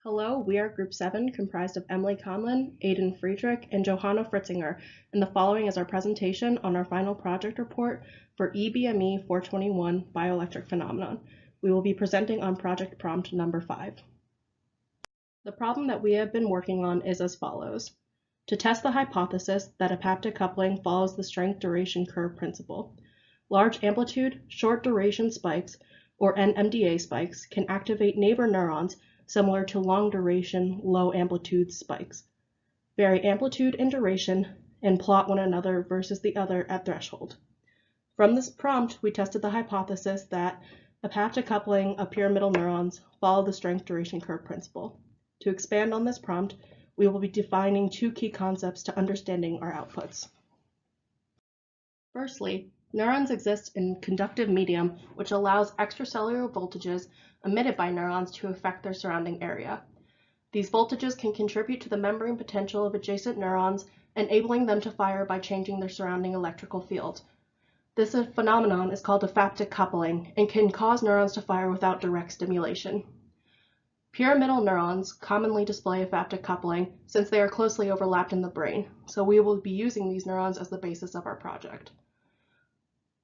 Hello, we are Group 7, comprised of Emily Conlan, Aidan, Friederich, and Johanna Fritzinger, and the following is our presentation on our final project report for EBME 421 Bioelectric Phenomenon. We will be presenting on project prompt number 5. The problem that we have been working on is as follows. To test the hypothesis that epileptic coupling follows the strength duration curve principle, large amplitude, short duration spikes, or NMDA spikes, can activate neighbor neurons similar to long-duration, low-amplitude spikes. Vary amplitude and duration, and plot one another versus the other at threshold. From this prompt, we tested the hypothesis that epileptic coupling of pyramidal neurons follow the strength-duration curve principle. To expand on this prompt, we will be defining two key concepts to understanding our outputs. Firstly, neurons exist in conductive medium, which allows extracellular voltages emitted by neurons to affect their surrounding area. These voltages can contribute to the membrane potential of adjacent neurons, enabling them to fire by changing their surrounding electrical field. This phenomenon is called epileptic coupling and can cause neurons to fire without direct stimulation. Pyramidal neurons commonly display epileptic coupling since they are closely overlapped in the brain, so we will be using these neurons as the basis of our project.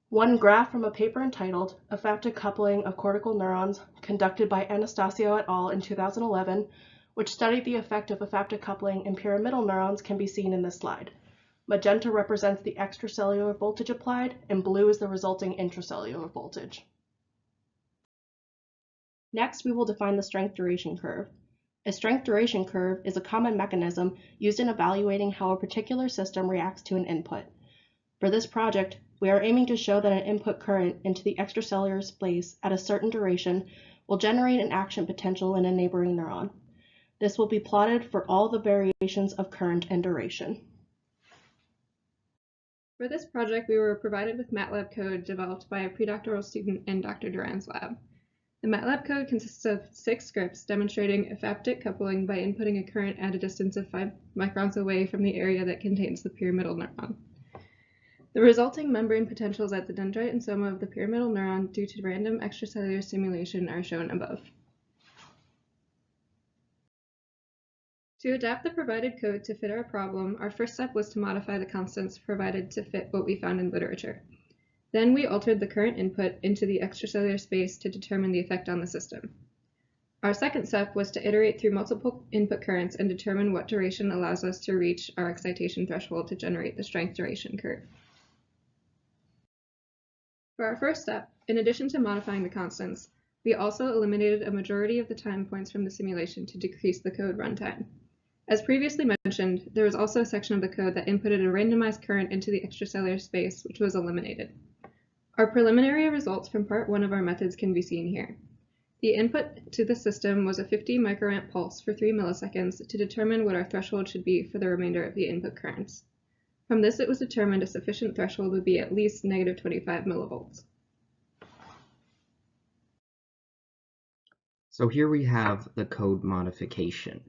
One graph from a paper entitled Epileptic Coupling of Cortical Neurons, conducted by Anastasio et al. In 2011, which studied the effect of epileptic coupling in pyramidal neurons, can be seen in this slide. Magenta represents the extracellular voltage applied, and blue is the resulting intracellular voltage. Next, we will define the strength duration curve. A strength duration curve is a common mechanism used in evaluating how a particular system reacts to an input. For this project, we are aiming to show that an input current into the extracellular space at a certain duration will generate an action potential in a neighboring neuron. This will be plotted for all the variations of current and duration. For this project, we were provided with MATLAB code developed by a predoctoral student in Dr. Duran's lab. The MATLAB code consists of 6 scripts demonstrating epileptic coupling by inputting a current at a distance of 5 microns away from the area that contains the pyramidal neuron. The resulting membrane potentials at the dendrite and soma of the pyramidal neuron due to random extracellular stimulation are shown above. To adapt the provided code to fit our problem, our first step was to modify the constants provided to fit what we found in literature. Then we altered the current input into the extracellular space to determine the effect on the system. Our second step was to iterate through multiple input currents and determine what duration allows us to reach our excitation threshold to generate the strength duration curve. For our first step, in addition to modifying the constants, we also eliminated a majority of the time points from the simulation to decrease the code runtime. As previously mentioned, there was also a section of the code that inputted a randomized current into the extracellular space, which was eliminated. Our preliminary results from part 1 of our methods can be seen here. The input to the system was a 50 microamp pulse for 3 milliseconds to determine what our threshold should be for the remainder of the input currents. From this, it was determined a sufficient threshold would be at least negative 25 millivolts. So here we have the code modification.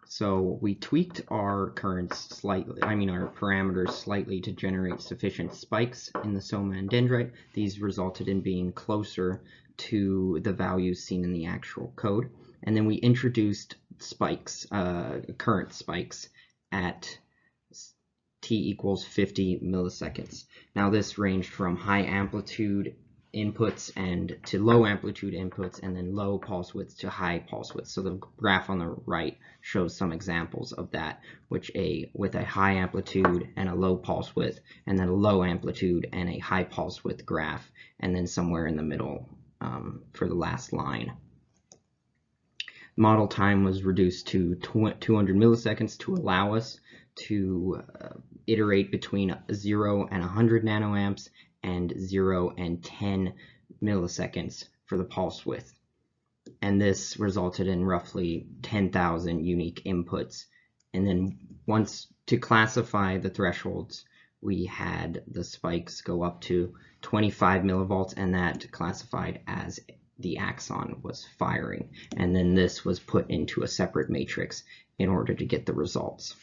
So we tweaked our currents slightly, our parameters slightly to generate sufficient spikes in the soma and dendrite. These resulted in being closer to the values seen in the actual code. And then we introduced spikes, current spikes at t equals 50 milliseconds. Now this ranged from high amplitude inputs and to low amplitude inputs, and then low pulse widths to high pulse widths. So the graph on the right shows some examples of that, with a high amplitude and a low pulse width, and then a low amplitude and a high pulse width graph, and then somewhere in the middle for the last line. Model time was reduced to 200 milliseconds to allow us to iterate between 0 and 100 nanoamps and 0 and 10 milliseconds for the pulse width. And this resulted in roughly 10,000 unique inputs. And then once to classify the thresholds, we had the spikes go up to 25 millivolts, and that classified as the axon was firing. And then this was put into a separate matrix in order to get the results.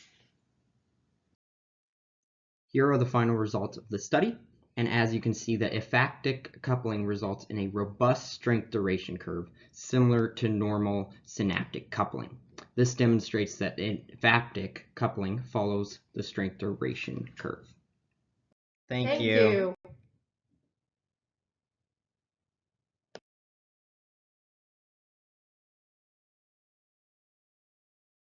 Here are the final results of the study. And as you can see, the ephaptic coupling results in a robust strength duration curve, similar to normal synaptic coupling. This demonstrates that ephaptic coupling follows the strength duration curve. Thank you.